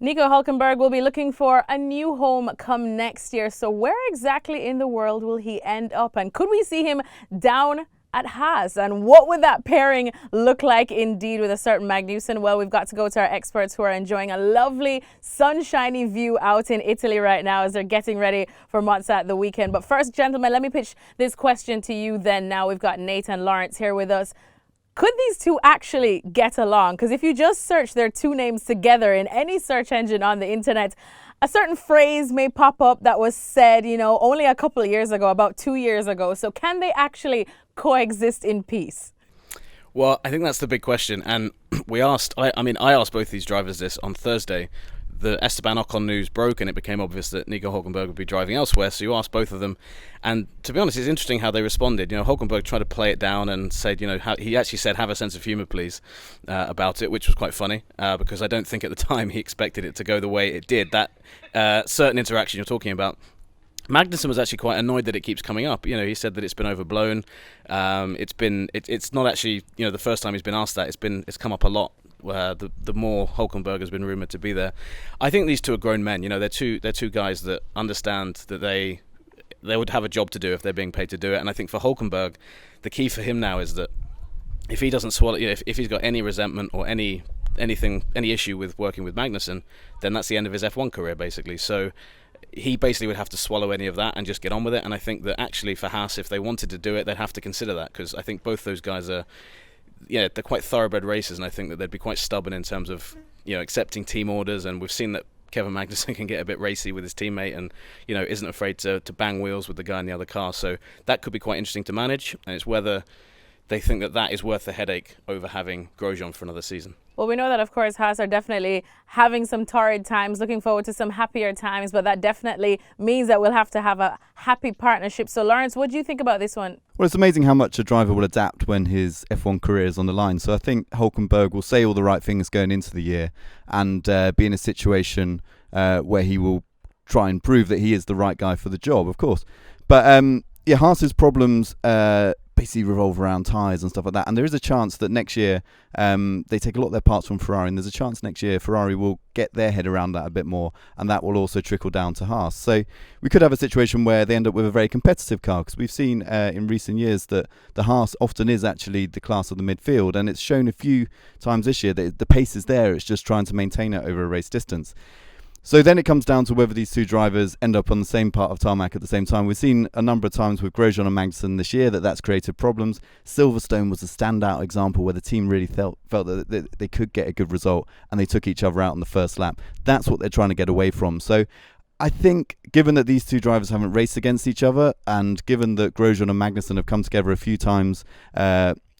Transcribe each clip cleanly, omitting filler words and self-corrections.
Nico Hulkenburg will be looking for a new home come next year. So where exactly in the world will he end up? And could we see him down at Haas? And what would that pairing look like indeed with a certain Magnussen? Well, we've got to go to our experts who are enjoying a lovely sunshiny view out in Italy right now as they're getting ready for Monza at the weekend. But first, gentlemen, let me pitch this question to you then. Now we've got Nate and Laurence here with us. Could these two actually get along? Because if you just search their two names together in any search engine on the internet, a certain phrase may pop up that was said, only a couple of years ago, about 2 years ago. So can they actually coexist in peace? Well, I think that's the big question. And I asked both these drivers this on Thursday. The Esteban Ocon news broke and it became obvious that Nico Hulkenburg would be driving elsewhere, so you asked both of them. And to be honest, it's interesting how they responded. Hulkenburg tried to play it down and said, he actually said, have a sense of humour, please, about it, which was quite funny because I don't think at the time he expected it to go the way it did. That certain interaction you're talking about. Magnussen was actually quite annoyed that it keeps coming up. He said that it's been overblown. It's not actually, the first time he's been asked that. It's come up a lot. The more Hulkenberg has been rumoured to be there. I think these two are grown men. They're two guys that understand that they would have a job to do if they're being paid to do it. And I think for Hulkenberg, the key for him now is that if he doesn't swallow, if he's got any resentment or any issue with working with Magnussen, then that's the end of his F1 career basically. So he basically would have to swallow any of that and just get on with it. And I think that actually for Haas, if they wanted to do it, they'd have to consider that, because I think both those guys are. They're quite thoroughbred racers, and I think that they'd be quite stubborn in terms of accepting team orders. And we've seen that Kevin Magnussen can get a bit racy with his teammate, and isn't afraid to bang wheels with the guy in the other car. So that could be quite interesting to manage, and it's whether they think that is worth the headache over having Grosjean for another season. Well, we know that, of course, Haas are definitely having some torrid times, looking forward to some happier times, but that definitely means that we'll have to have a happy partnership. So, Laurence, what do you think about this one? Well, it's amazing how much a driver will adapt when his F1 career is on the line. So I think Hulkenberg will say all the right things going into the year and be in a situation where he will try and prove that he is the right guy for the job, of course. But Haas's problems basically revolve around tyres and stuff like that. And there is a chance that next year they take a lot of their parts from Ferrari, and there's a chance next year Ferrari will get their head around that a bit more, and that will also trickle down to Haas. So we could have a situation where they end up with a very competitive car, because we've seen in recent years that the Haas often is actually the class of the midfield, and it's shown a few times this year that the pace is there, it's just trying to maintain it over a race distance. So then it comes down to whether these two drivers end up on the same part of tarmac at the same time. We've seen a number of times with Grosjean and Magnussen this year that's created problems. Silverstone was a standout example where the team really felt that they could get a good result, and they took each other out on the first lap. That's what they're trying to get away from. So I think, given that these two drivers haven't raced against each other, and given that Grosjean and Magnussen have come together a few times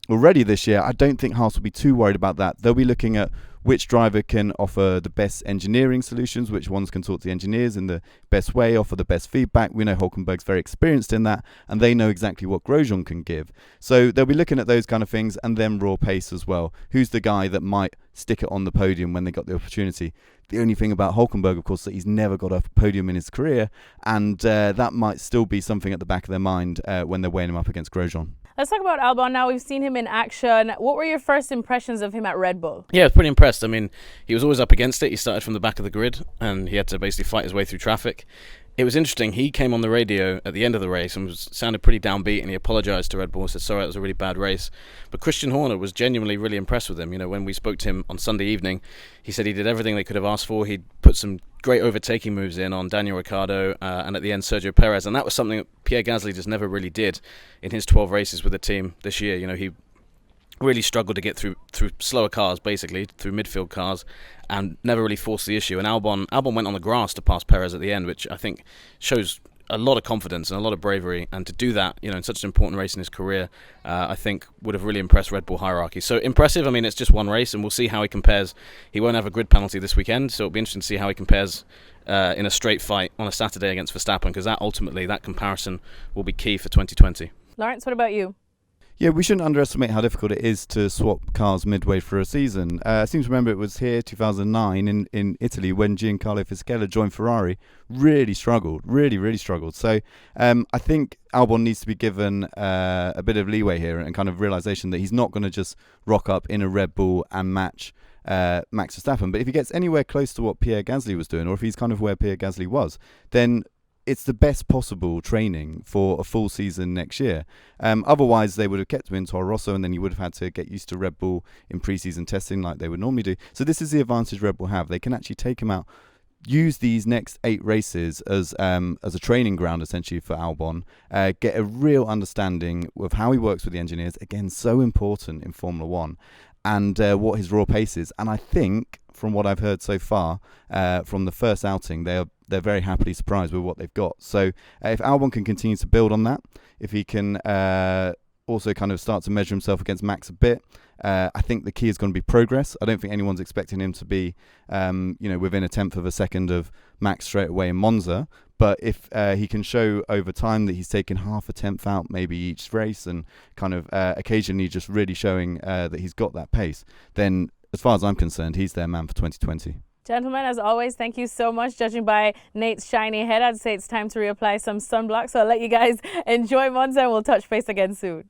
already this year, I don't think Haas will be too worried about that. They'll be looking at which driver can offer the best engineering solutions, which ones can talk to the engineers in the best way, offer the best feedback. We know Hulkenberg's very experienced in that, and they know exactly what Grosjean can give. So they'll be looking at those kind of things, and then raw pace as well. Who's the guy that might stick it on the podium when they got the opportunity? The only thing about Hulkenberg, of course, is that he's never got a podium in his career, and that might still be something at the back of their mind when they're weighing him up against Grosjean. Let's talk about Albon now. We've seen him in action. What were your first impressions of him at Red Bull? Yeah, I was pretty impressed. I mean, he was always up against it. He started from the back of the grid, and he had to basically fight his way through traffic. It was interesting. He came on the radio at the end of the race and sounded pretty downbeat, and he apologised to Red Bull and said, sorry, it was a really bad race. But Christian Horner was genuinely really impressed with him. When we spoke to him on Sunday evening, he said he did everything they could have asked for. He'd put some great overtaking moves in on Daniel Ricciardo and at the end Sergio Perez, and that was something that Pierre Gasly just never really did in his 12 races with the team this year. He really struggled to get through slower cars, basically through midfield cars, and never really forced the issue. And Albon went on the grass to pass Perez at the end, which I think shows a lot of confidence and a lot of bravery. And to do that, in such an important race in his career, I think would have really impressed Red Bull hierarchy. So impressive. I mean, it's just one race, and we'll see how he compares. He won't have a grid penalty this weekend, so it'll be interesting to see how he compares in a straight fight on a Saturday against Verstappen, because that comparison will be key for 2020. Laurence, what about you? Yeah, we shouldn't underestimate how difficult it is to swap cars midway through a season. I seem to remember it was here, 2009, in Italy, when Giancarlo Fisichella joined Ferrari. Really struggled. So I think Albon needs to be given a bit of leeway here and kind of realisation that he's not going to just rock up in a Red Bull and match Max Verstappen. But if he gets anywhere close to what Pierre Gasly was doing, or if he's kind of where Pierre Gasly was, then it's the best possible training for a full season next year. Otherwise, they would have kept him in Toro Rosso, and then you would have had to get used to Red Bull in pre-season testing like they would normally do. So this is the advantage Red Bull have. They can actually take him out, use these next 8 races as a training ground, essentially, for Albon, get a real understanding of how he works with the engineers. Again, so important in Formula 1, and what his raw pace is. And I think, from what I've heard so far, from the first outing, they're very happily surprised with what they've got. So if Albon can continue to build on that, if he can also kind of start to measure himself against Max a bit, I think the key is going to be progress. I don't think anyone's expecting him to be, within a tenth of a second of Max straight away in Monza. But if he can show over time that he's taken half a tenth out maybe each race, and kind of occasionally just really showing that he's got that pace, then as far as I'm concerned, he's their man for 2020. Gentlemen, as always, thank you so much. Judging by Nate's shiny head, I'd say it's time to reapply some sunblock. So I'll let you guys enjoy Monza, and we'll touch base again soon.